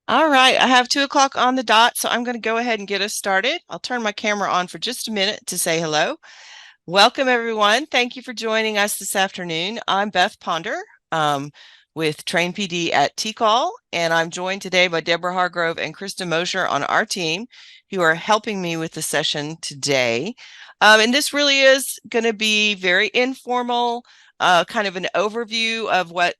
All right, I have 2 o'clock on the dot, so I'm going to go ahead and get us started. I'll turn my camera on for just a minute to say hello. Welcome, everyone. Thank you for joining us this afternoon. I'm Beth Ponder with Train PD at TCAL, and I'm joined today by Deborah Hargrove and Krista Mosher on our team, who are helping me with the session today. And this really is going to be very informal, kind of an overview of what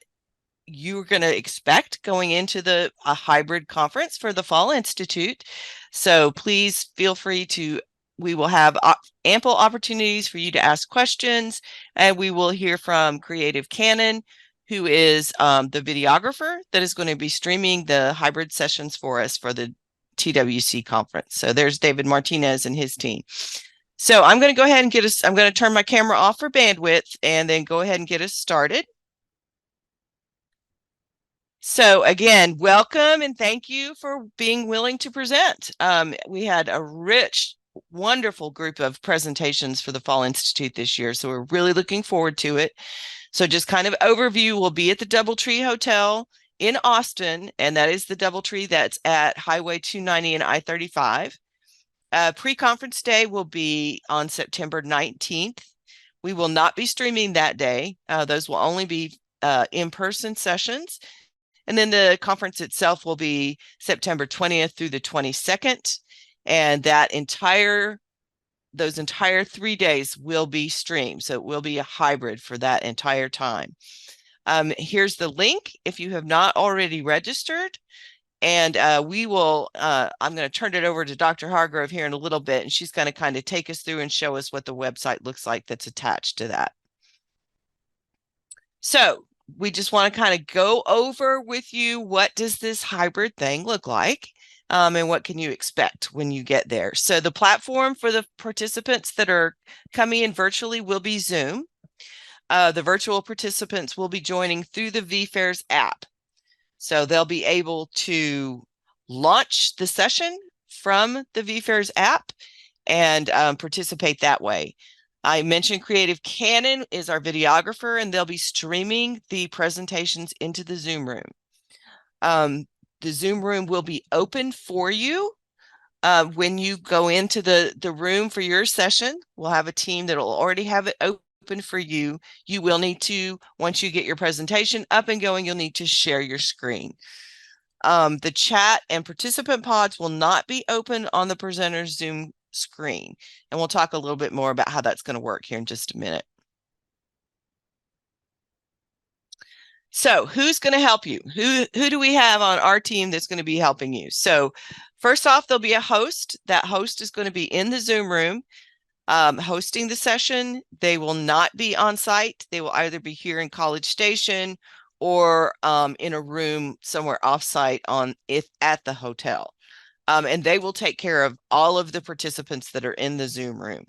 you're going to expect going into a hybrid conference for the Fall Institute. So please feel free to, we will have ample opportunities for you to ask questions, and we will hear from Creative Cannon, who is the videographer that is going to be streaming the hybrid sessions for us for the TWC conference. So there's David Martinez and his team. So I'm going to go ahead and I'm going to turn my camera off for bandwidth and then go ahead and get us started. So again, welcome and thank you for being willing to present. We had a rich, wonderful group of presentations for the Fall Institute this year, so we're really looking forward to it. So just kind of overview, we'll be at the DoubleTree Hotel in Austin, and that is the DoubleTree that's at Highway 290 and I-35. Pre-conference day will be on September 19th. We will not be streaming that day. Those will only be in-person sessions. And then the conference itself will be September 20th through the 22nd. And those entire 3 days will be streamed. So it will be a hybrid for that entire time. Here's the link if you have not already registered. And I'm going to turn it over to Dr. Hargrove here in a little bit, and she's going to kind of take us through and show us what the website looks like that's attached to that. So we just want to kind of go over with you, what does this hybrid thing look like? And what can you expect when you get there? So the platform for the participants that are coming in virtually will be Zoom. The virtual participants will be joining through the vFairs app. So they'll be able to launch the session from the vFairs app and participate that way. I mentioned Creative Cannon is our videographer, and they'll be streaming the presentations into the Zoom room. The Zoom room will be open for you when you go into the room for your session. We'll have a team that will already have it open for you. You will need to, once you get your presentation up and going, you'll need to share your screen. The chat and participant pods will not be open on the presenter's Zoom screen. And we'll talk a little bit more about how that's going to work here in just a minute. So who's going to help you? Who do we have on our team that's going to be helping you? So first off, there'll be a host. That host is going to be in the Zoom room hosting the session. They will not be on site. They will either be here in College Station or in a room somewhere offsite at the hotel. And they will take care of all of the participants that are in the Zoom room.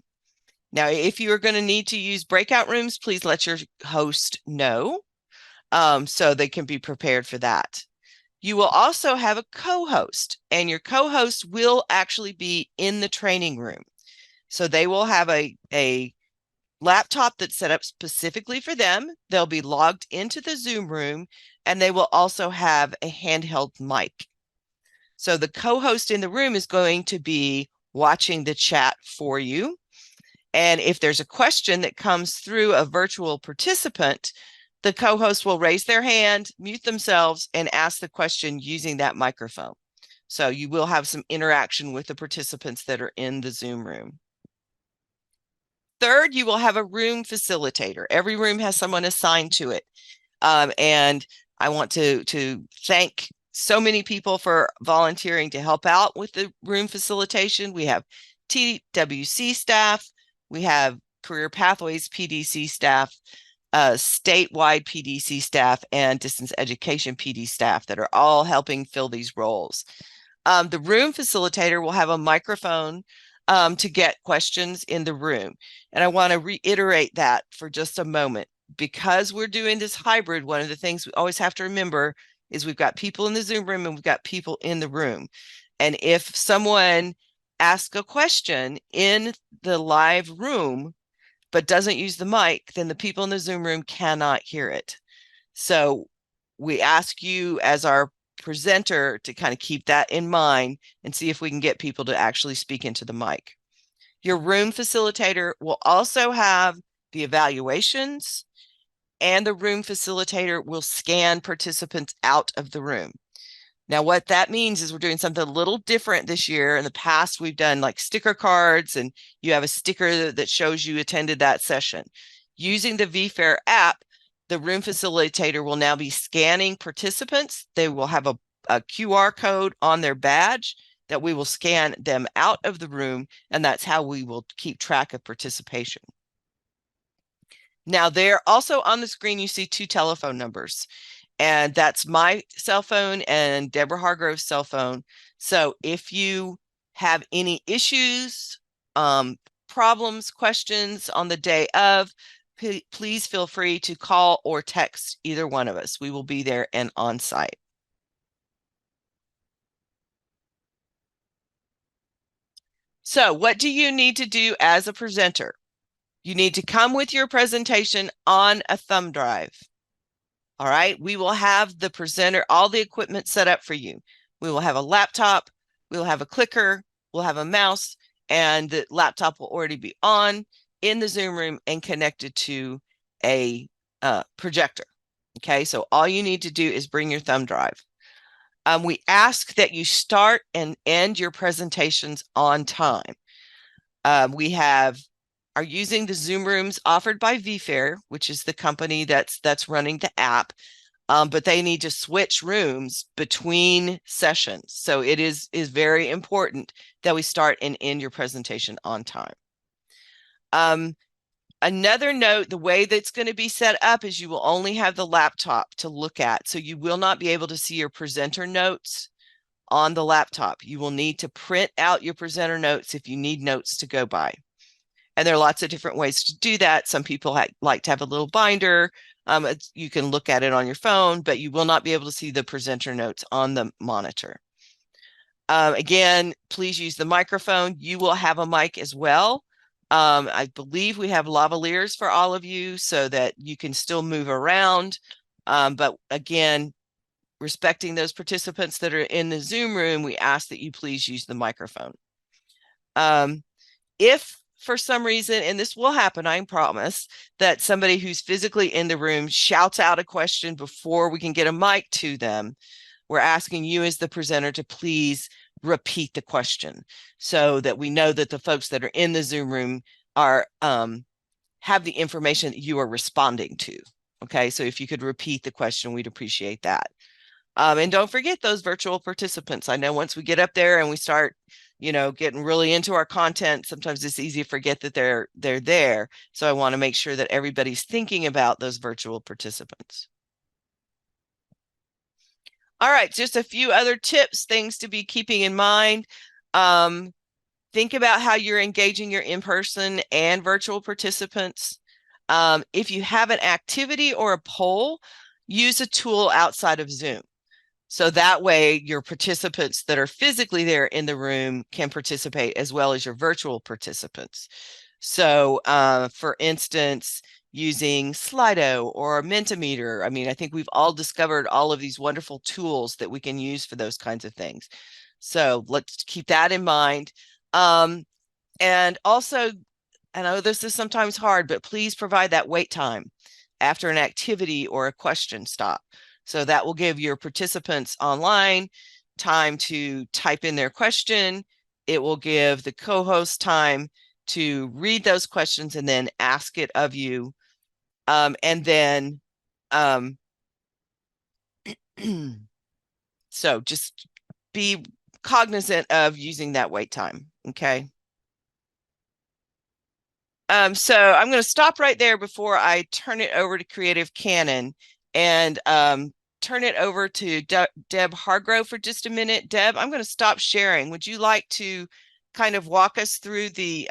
Now, if you are going to need to use breakout rooms, please let your host know so they can be prepared for that. You will also have a co-host, and your co-host will actually be in the training room. So they will have a laptop that's set up specifically for them. They'll be logged into the Zoom room, and they will also have a handheld mic. So the co-host in the room is going to be watching the chat for you. And if there's a question that comes through a virtual participant, the co-host will raise their hand, mute themselves, and ask the question using that microphone. So you will have some interaction with the participants that are in the Zoom room. Third, you will have a room facilitator. Every room has someone assigned to it. And I want to thank so many people for volunteering to help out with the room facilitation. We have TWC staff, we have Career Pathways PDC staff, statewide PDC staff, and distance education PD staff that are all helping fill these roles. The room facilitator will have a microphone to get questions in the room. And I want to reiterate that for just a moment. Because we're doing this hybrid, one of the things we always have to remember is we've got people in the Zoom room and we've got people in the room. And if someone asks a question in the live room, but doesn't use the mic, then the people in the Zoom room cannot hear it. So we ask you as our presenter to kind of keep that in mind and see if we can get people to actually speak into the mic. Your room facilitator will also have the evaluations, and the room facilitator will scan participants out of the room. Now, what that means is we're doing something a little different this year. In the past, we've done like sticker cards, and you have a sticker that shows you attended that session. Using the vFair app, the room facilitator will now be scanning participants. They will have a QR code on their badge that we will scan them out of the room, and that's how we will keep track of participation. Now, there also on the screen, you see 2 telephone numbers, and that's my cell phone and Deborah Hargrove's cell phone. So if you have any issues, problems, questions on the day of, please feel free to call or text either one of us. We will be there and on site. So what do you need to do as a presenter? You need to come with your presentation on a thumb drive. All right, we will have the presenter, all the equipment set up for you. We will have a laptop, we'll have a clicker, we'll have a mouse, and the laptop will already be on in the Zoom room and connected to a projector. Okay, so all you need to do is bring your thumb drive. We ask that you start and end your presentations on time. We are using the Zoom rooms offered by vFair, which is the company that's running the app, but they need to switch rooms between sessions. So it is very important that we start and end your presentation on time. Another note, the way that's going to be set up is you will only have the laptop to look at. So you will not be able to see your presenter notes on the laptop. You will need to print out your presenter notes if you need notes to go by. And there are lots of different ways to do that. Some people like to have a little binder. You can look at it on your phone, but you will not be able to see the presenter notes on the monitor. Again, please use the microphone. You will have a mic as well. I believe we have lavaliers for all of you so that you can still move around. But again, respecting those participants that are in the Zoom room, we ask that you please use the microphone. If for some reason, and this will happen, I promise, that somebody who's physically in the room shouts out a question before we can get a mic to them, we're asking you as the presenter to please repeat the question so that we know that the folks that are in the Zoom room are have the information that you are responding to. Okay, so if you could repeat the question, we'd appreciate that. And don't forget those virtual participants. I know once we get up there and we start, getting really into our content, sometimes it's easy to forget that they're there. So I want to make sure that everybody's thinking about those virtual participants. All right, just a few other tips, things to be keeping in mind. Think about how you're engaging your in-person and virtual participants. If you have an activity or a poll, use a tool outside of Zoom. So that way your participants that are physically there in the room can participate as well as your virtual participants. So for instance, using Slido or Mentimeter. I mean, I think we've all discovered all of these wonderful tools that we can use for those kinds of things. So let's keep that in mind. And also, I know this is sometimes hard, but please provide that wait time after an activity or a question stop. So that will give your participants online time to type in their question. It will give the co-host time to read those questions and then ask it of you. And then, so just be cognizant of using that wait time, okay? So I'm going to stop right there before I turn it over to Creative Cannon and turn it over to Deb Hargrove for just a minute. Deb, I'm going to stop sharing. Would you like to kind of walk us through the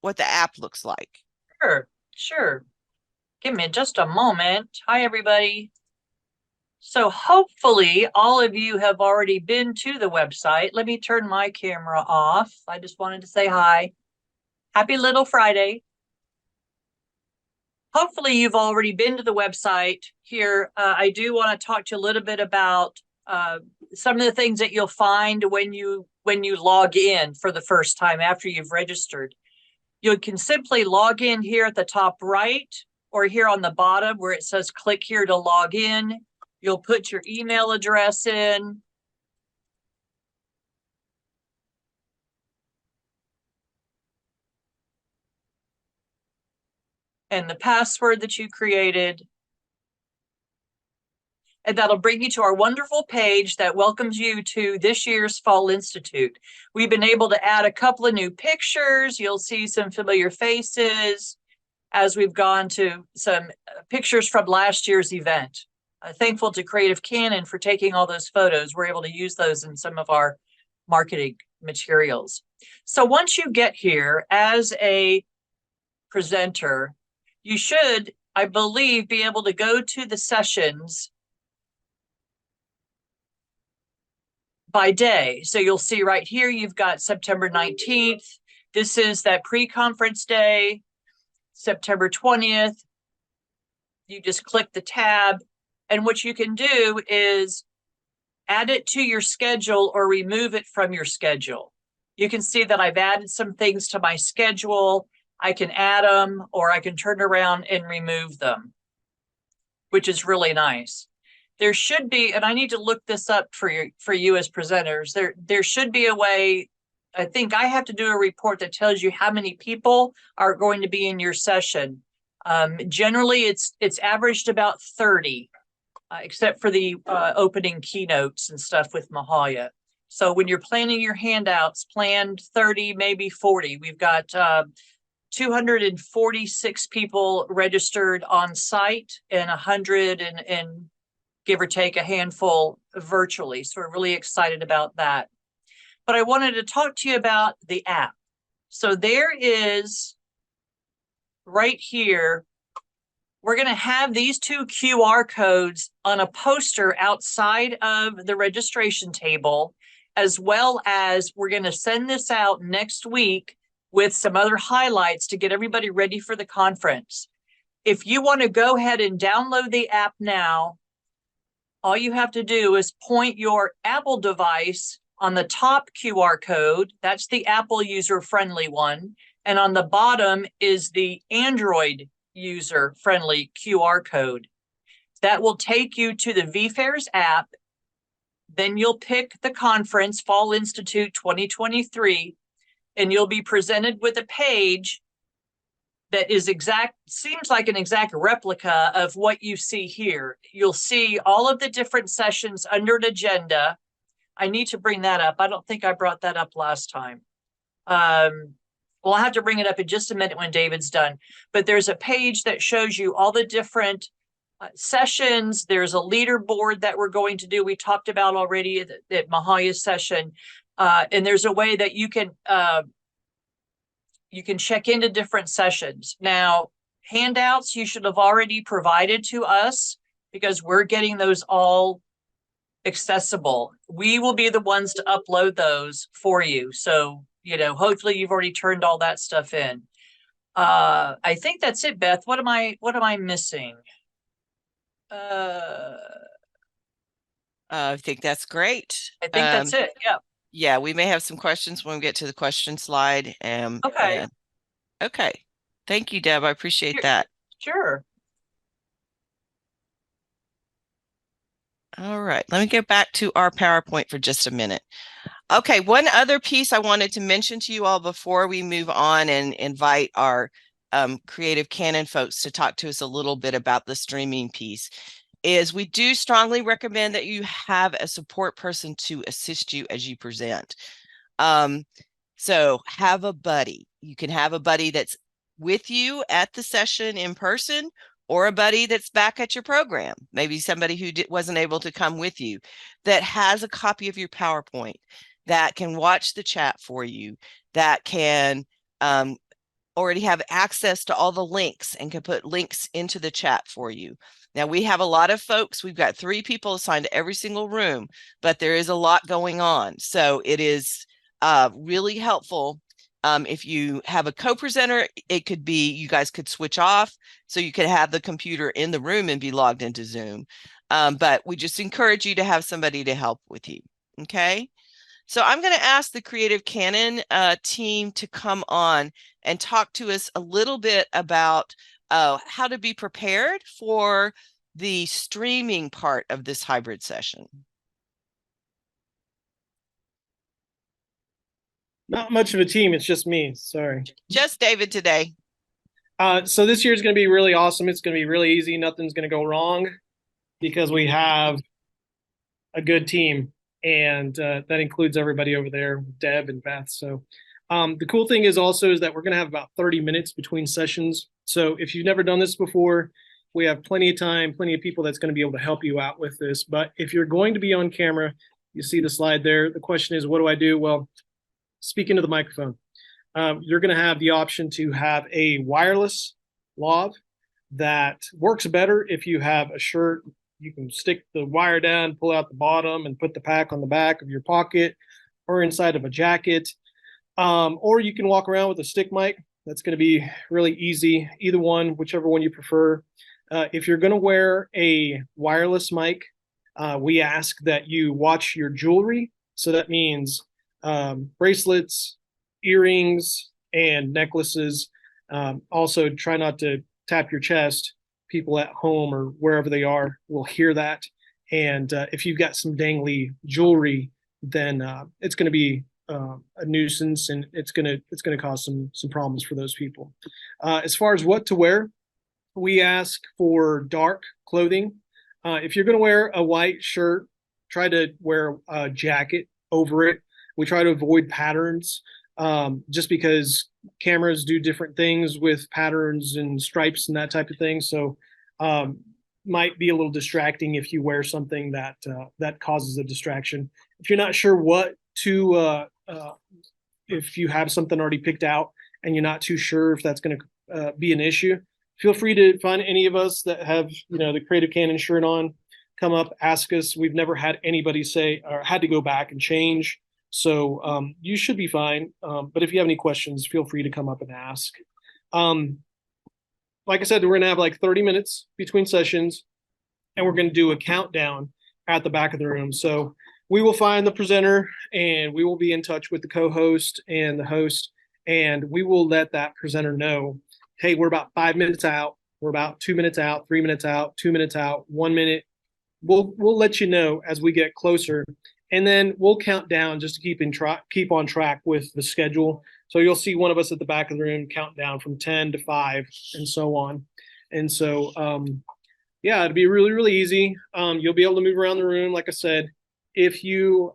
what the app looks like? Sure. Give me just a moment. Hi, everybody. So hopefully all of you have already been to the website. Let me turn my camera off. I just wanted to say hi. Happy Little Friday. Hopefully you've already been to the website here. I do want to talk to you a little bit about some of the things that you'll find when you log in for the first time after you've registered. You can simply log in here at the top right or here on the bottom where it says click here to log in. You'll put your email address in. And the password that you created. And that'll bring you to our wonderful page that welcomes you to this year's Fall Institute. We've been able to add a couple of new pictures. You'll see some familiar faces as we've gone to some pictures from last year's event. Thankful to Creative Cannon for taking all those photos. We're able to use those in some of our marketing materials. So once you get here as a presenter, you should, I believe, be able to go to the sessions by day. So you'll see right here, you've got September 19th. This is that pre-conference day, September 20th. You just click the tab. And what you can do is add it to your schedule or remove it from your schedule. You can see that I've added some things to my schedule. I can add them or I can turn around and remove them, which is really nice. There should be, and I need to look this up for you as presenters, there should be a way. I think I have to do a report that tells you how many people are going to be in your session. Generally, it's averaged about 30, except for the opening keynotes and stuff with Mahalia. So when you're planning your handouts, plan 30, maybe 40. We've got 246 people registered on site and 100 and give or take a handful virtually. So we're really excited about that. But I wanted to talk to you about the app. So there is right here, we're going to have these two QR codes on a poster outside of the registration table, as well as we're going to send this out next week with some other highlights to get everybody ready for the conference. If you want to go ahead and download the app now, all you have to do is point your Apple device on the top QR code. That's the Apple user-friendly one. And on the bottom is the Android user-friendly QR code. That will take you to the VFairs app. Then you'll pick the conference, Fall Institute 2023, and you'll be presented with a page that is seems like an exact replica of what you see here. You'll see all of the different sessions under an agenda. I need to bring that up. I don't think I brought that up last time. Well, I'll have to bring it up in just a minute when David's done. But there's a page that shows you all the different sessions. There's a leaderboard that we're going to do. We talked about already at Mahalia's session. And there's a way that you can check into different sessions. Now, handouts you should have already provided to us because we're getting those all accessible. We will be the ones to upload those for you. So, hopefully you've already turned all that stuff in. I think that's it, Beth. What am I missing? I think that's great. I think that's it. Yeah. Yeah, we may have some questions when we get to the question slide. Okay. Okay. Thank you, Deb. I appreciate that. Sure. All right. Let me get back to our PowerPoint for just a minute. Okay. One other piece I wanted to mention to you all before we move on and invite our Creative Cannon folks to talk to us a little bit about the streaming piece is we do strongly recommend that you have a support person to assist you as you present. So have a buddy. You can have a buddy that's with you at the session in person or a buddy that's back at your program. Maybe somebody who wasn't able to come with you that has a copy of your PowerPoint that can watch the chat for you, that can already have access to all the links and can put links into the chat for you. Now, we have a lot of folks. We've got 3 people assigned to every single room, but there is a lot going on. So it is really helpful If you have a co-presenter, it could be you guys could switch off so you could have the computer in the room and be logged into Zoom. But we just encourage you to have somebody to help with you. Okay. So I'm going to ask the Creative Canon team to come on and talk to us a little bit about how to be prepared for the streaming part of this hybrid session. Not much of a team. It's just me. Sorry. Just David today. So this year is going to be really awesome. It's going to be really easy. Nothing's going to go wrong because we have a good team, and that includes everybody over there, Deb and Beth. So the cool thing is also is that we're going to have about 30 minutes between sessions. So if you've never done this before, we have plenty of time, plenty of people that's going to be able to help you out with this. But if you're going to be on camera, you see the slide there. The question is, what do I do? Well, speak into the microphone. You're going to have the option to have a wireless lav that works better if you have a shirt. You can stick the wire down, pull out the bottom, and put the pack on the back of your pocket or inside of a jacket. Or you can walk around with a stick mic. That's going to be really easy. Either one, whichever one you prefer. If you're going to wear a wireless mic, we ask that you watch your jewelry. So that means bracelets, earrings, and necklaces. Also, try not to tap your chest. People at home or wherever they are will hear that. And if you've got some dangly jewelry, then it's going to be a nuisance, and it's going to cause some problems for those people. As far as what to wear, we ask for dark clothing. If you're going to wear a white shirt, try to wear a jacket over it. We try to avoid patterns just because cameras do different things with patterns and stripes and that type of thing. So might be a little distracting if you wear something that that causes a distraction. If you're not sure what to, if you have something already picked out and you're not too sure if that's going to be an issue, feel free to find any of us that have, the Creative Canon shirt on, come up, ask us. We've never had anybody say or had to go back and change. So you should be fine. But if you have any questions, feel free to come up and ask. Like I said, we're going to have like 30 minutes between sessions, and we're going to do a countdown at the back of the room. So we will find the presenter, and we will be in touch with the co-host and the host, and we will let that presenter know, hey, we're about 5 minutes out. We're about 2 minutes out, 3 minutes out, 2 minutes out, 1 minute. We'll let you know as we get closer. And then we'll count down just to keep on track with the schedule. So you'll see one of us at the back of the room count down from 10 to 5 and so on. And so, yeah, it'll be really, really easy. You'll be able to move around the room. Like I said, if you,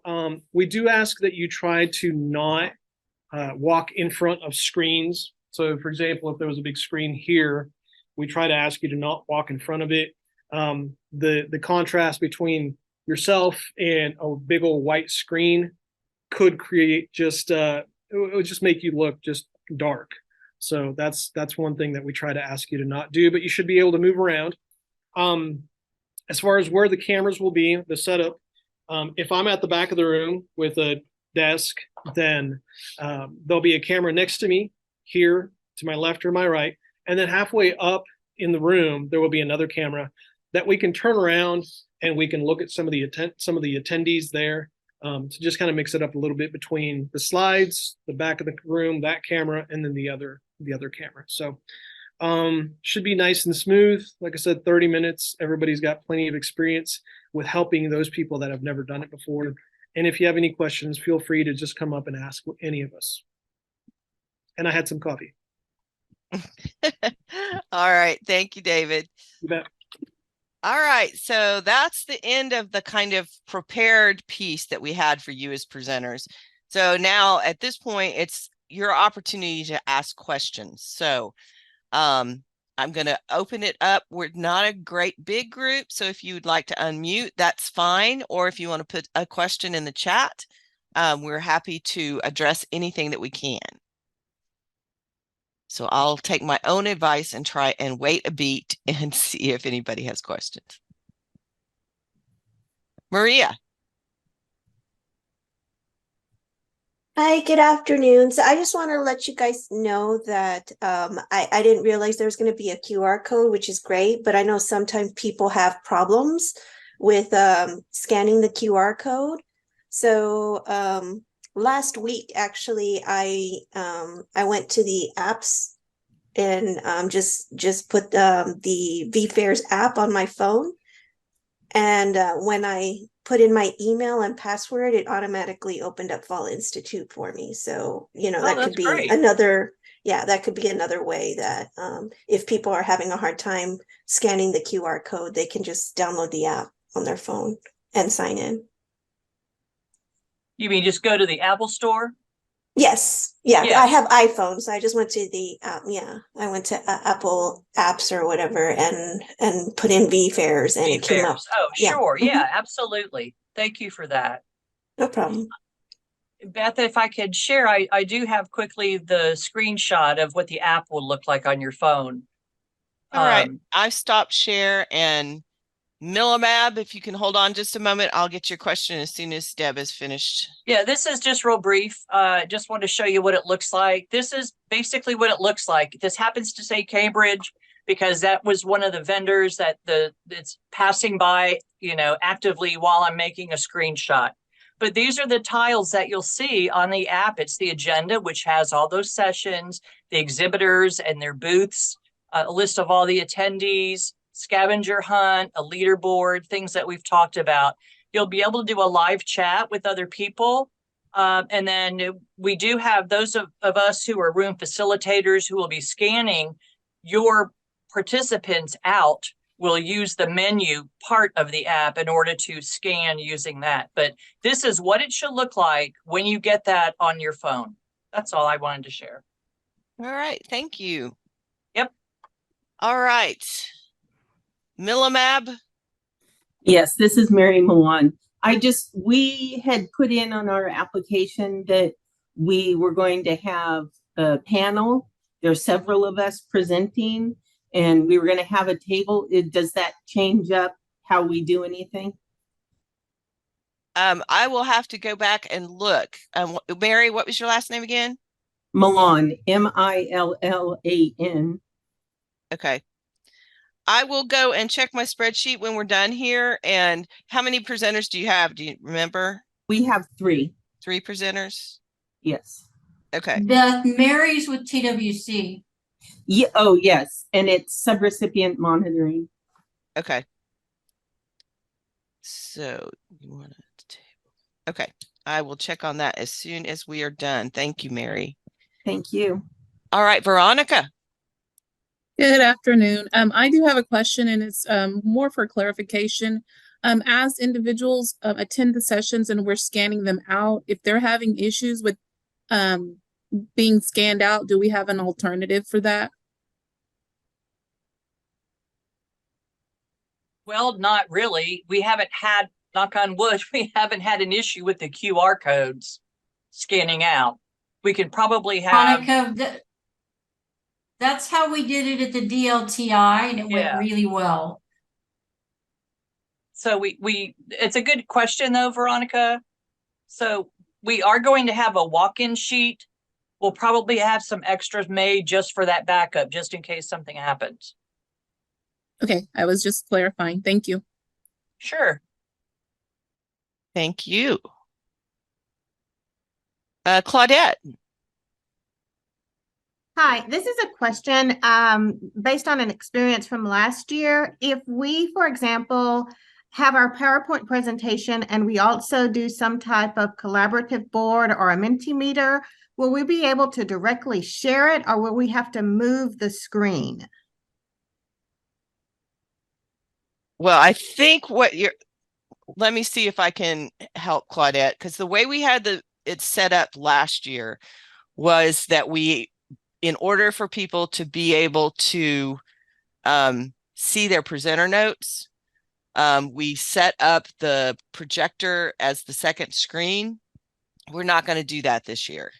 we do ask that you try to not walk in front of screens. So for example, if there was a big screen here, we try to ask you to not walk in front of it. The contrast between yourself and a big old white screen could create just it would just make you look just dark. So that's one thing that we try to ask you to not do, but you should be able to move around. As far as where the cameras will be, the setup, if I'm at the back of the room with a desk, then there'll be a camera next to me here to my left or my right, and then halfway up in the room there will be another camera that we can turn around, and we can look at some of the attendees there to just kind of mix it up a little bit between the slides, the back of the room, that camera, and then the other camera. So should be nice and smooth. Like I said, 30 minutes. Everybody's got plenty of experience with helping those people that have never done it before. And if you have any questions, feel free to just come up and ask any of us. And I had some coffee. All right. Thank you, David. You bet. All right, so that's the end of the kind of prepared piece that we had for you as presenters. So now at this point, it's your opportunity to ask questions. So I'm going to open it up. We're not a great big group, so if you would like to unmute, that's fine. Or if you want to put a question in the chat, we're happy to address anything that we can. So I'll take my own advice and try and wait a beat and see if anybody has questions. Maria. Hi, good afternoon. So I just want to let you guys know that I didn't realize there was going to be a QR code, which is great, but I know sometimes people have problems with scanning the QR code. So last week, actually, I went to the apps and just put the VFairs app on my phone. And when I put in my email and password, it automatically opened up Fall Institute for me. So, Oh, that could that's be great. that could be another way that if people are having a hard time scanning the QR code, they can just download the app on their phone and sign in. You mean just go to the Apple Store? Yes. Yeah, Yeah. I have iPhone, so I just went to the I went to Apple Apps or whatever and put in VFairs and it came up. VFairs. Oh, Yeah. sure. Mhm. Yeah, absolutely. Thank you for that. No problem. Beth, if I could share, I do have quickly the screenshot of what the app will look like on your phone. All right, I've stopped share, and Millimab, if you can hold on just a moment, I'll get your question as soon as Deb is finished. Yeah, this is just real brief. Just want to show you what it looks like. This is basically what it looks like. This happens to say Cambridge because that was one of the vendors that it's passing by, actively while I'm making a screenshot. But these are the tiles that you'll see on the app. It's the agenda, which has all those sessions, the exhibitors and their booths, a list of all the attendees, scavenger hunt, a leaderboard, things that we've talked about. You'll be able to do a live chat with other people. And then we do have those of us who are room facilitators who will be scanning your participants out will use the menu part of the app in order to scan using that. But this is what it should look like when you get that on your phone. That's all I wanted to share. All right, thank you. Yep. All right. Millimab. Yes, this is Mary Milan. We had put in on our application that we were going to have a panel. There are several of us presenting, and we were going to have a table. Does that change up how we do anything? I will have to go back and look. Mary, what was your last name again? Milan, Millan. Okay. I will go and check my spreadsheet when we're done here. And how many presenters do you have? Do you remember? We have 3. 3 presenters? Yes. Okay. Beth, Mary's with TWC. Yeah. Oh, yes. And it's subrecipient monitoring. Okay. So you want to table. Okay. I will check on that as soon as we are done. Thank you, Mary. Thank you. All right, Veronica. Good afternoon. I do have a question, and it's more for clarification. As individuals attend the sessions and we're scanning them out, if they're having issues with being scanned out, do we have an alternative for that? Well, not really. We haven't had, knock on wood, we haven't had an issue with the QR codes scanning out. We could probably have. Monica, that's how we did it at the DLTI, and it went really well. So it's a good question though, Veronica. So we are going to have a walk-in sheet. We'll probably have some extras made just for that backup, just in case something happens. Okay, I was just clarifying. Thank you. Sure. Thank you. Claudette. Hi, this is a question based on an experience from last year. If we, for example, have our PowerPoint presentation and we also do some type of collaborative board or a Mentimeter, will we be able to directly share it, or will we have to move the screen? Well, I think let me see if I can help Claudette, because the way we had it set up last year was that in order for people to be able to see their presenter notes, we set up the projector as the second screen. We're not going to do that this year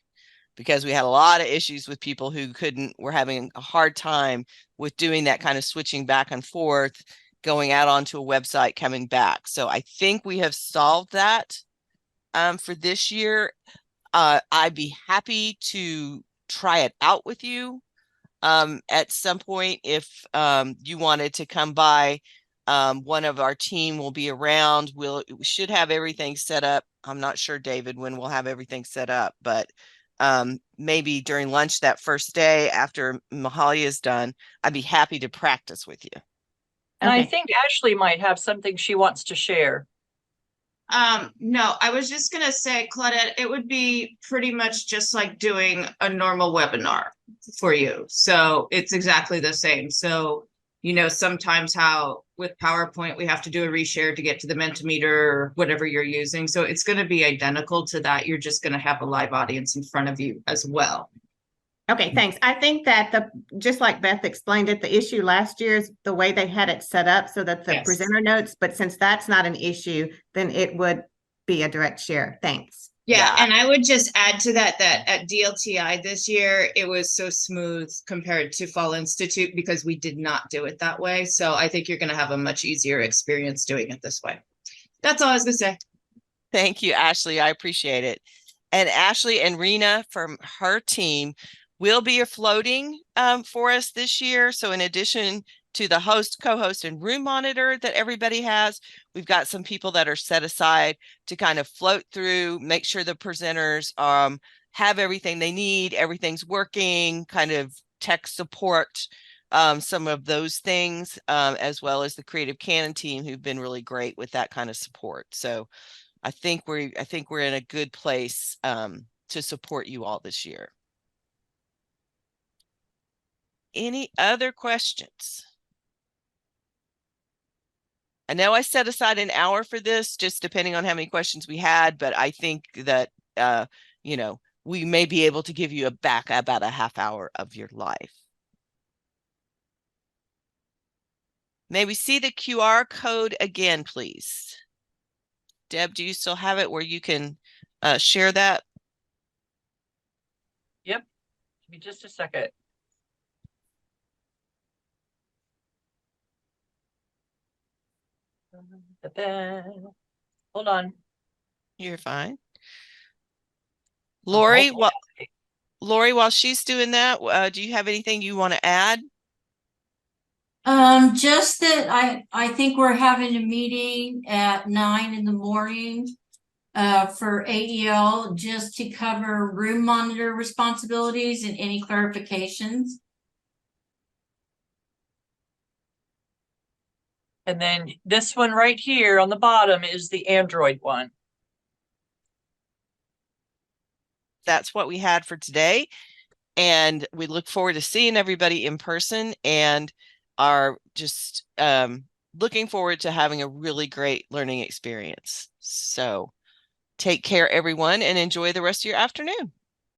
because we had a lot of issues with people who were having a hard time with doing that kind of switching back and forth, going out onto a website, coming back. So I think we have solved that for this year. I'd be happy to try it out with you at some point if you wanted to come by. One of our team will be around. We should have everything set up. I'm not sure, David, when we'll have everything set up, but maybe during lunch that first day after Mahalia is done, I'd be happy to practice with you. And I Okay. think Ashley might have something she wants to share. No, I was just gonna say, Claudette, it would be pretty much just like doing a normal webinar for you. So it's exactly the same. So, you know, sometimes how with PowerPoint, we have to do a reshare to get to the Mentimeter or whatever you're using. So it's going to be identical to that. You're just going to have a live audience in front of you as well. Okay, thanks. I think that just like Beth explained it, the issue last year is the way they had it set up so that the Yes. presenter notes, but since that's not an issue, then it would be a direct share. Thanks. Yeah, Yeah. and I would just add to that at DLTI this year, it was so smooth compared to Fall Institute because we did not do it that way. So I think you're going to have a much easier experience doing it this way. That's all I was going to say. Thank you, Ashley. I appreciate it. And Ashley and Rena from her team will be floating for us this year. So in addition to the host, co-host, and room monitor that everybody has, we've got some people that are set aside to kind of float through, make sure the presenters have everything they need, everything's working, kind of tech support, some of those things, as well as the Creative Canon team who've been really great with that kind of support. So I think we're in a good place to support you all this year. Any other questions? I know I set aside an hour for this, just depending on how many questions we had, but I think that you know, we may be able to give you back about a half hour of your life. May we see the QR code again, please? Deb, do you still have it where you can share that? Yep. Give me just a second. Hold on. You're fine. Lori, Well, Lori, while she's doing that, do you have anything you want to add? Just that I think we're having a meeting at 9 in the morning for AEL just to cover room monitor responsibilities and any clarifications. and then this one right here on the bottom is the Android one. That's what we had for today. And we look forward to seeing everybody in person and are just looking forward to having a really great learning experience. So take care, everyone, and enjoy the rest of your afternoon.